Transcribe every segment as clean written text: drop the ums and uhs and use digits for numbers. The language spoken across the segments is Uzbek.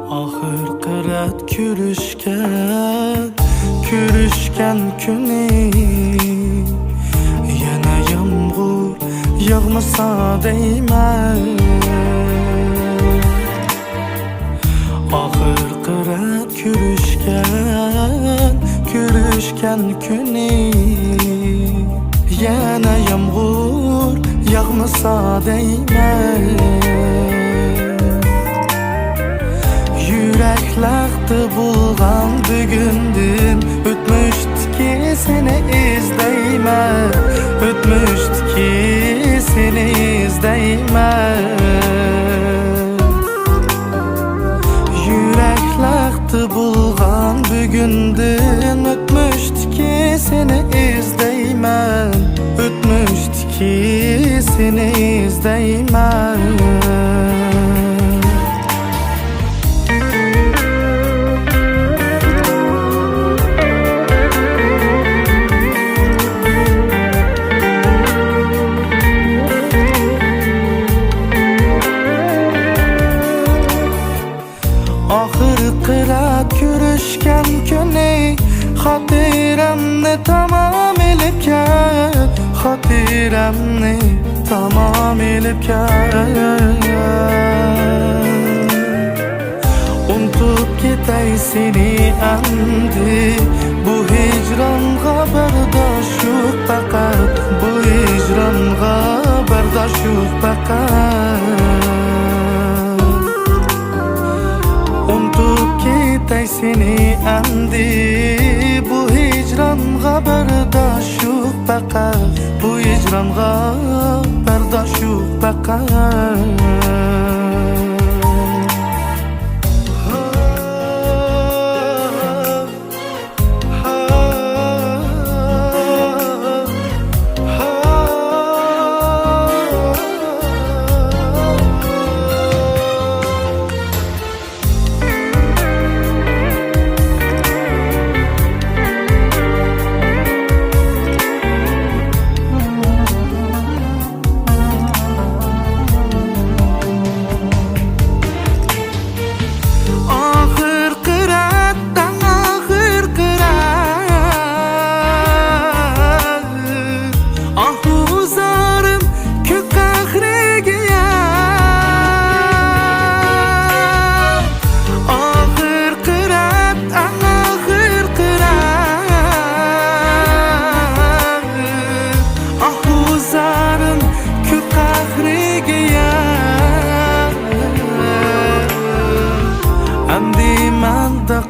Ahırqı rət Kürüşkən küni Yenə yağmur yağmasa değmez. Ahırqı rət Kürüşkən küni Yenə yağmur yağmasa değmez. Yüreklerde bulgan bugündün Ötmüştü ki seni izleyme Ötmüştü ki seni izleyme Yüreklerde bulgan bugündün Ötmüştü ki seni izleyme Ötmüştü ki seni izleyme Ahırqı rət kürüşkən küni Xatirəmni tamam elib kət Xatirəmni tamam elib kət Unutup ketay seni əmdi Bu hicranğa bardaş yox faqat Bu hicranğa bardaş yox faqat Ketay seni əmdi Bu hicranğa bardaş yox faqat Bu hicranğa bardaş yox faqat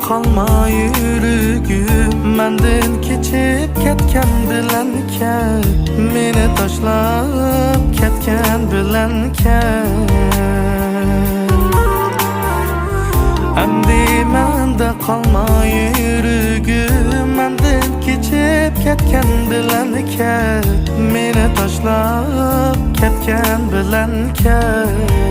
Kalma yürügüm Menden keçip ketken bilen ket Meni taşlap ketken bilen ket Endi mende kalma yürügüm Menden keçip ketken bilen ket Meni taşlap ketken bilen ket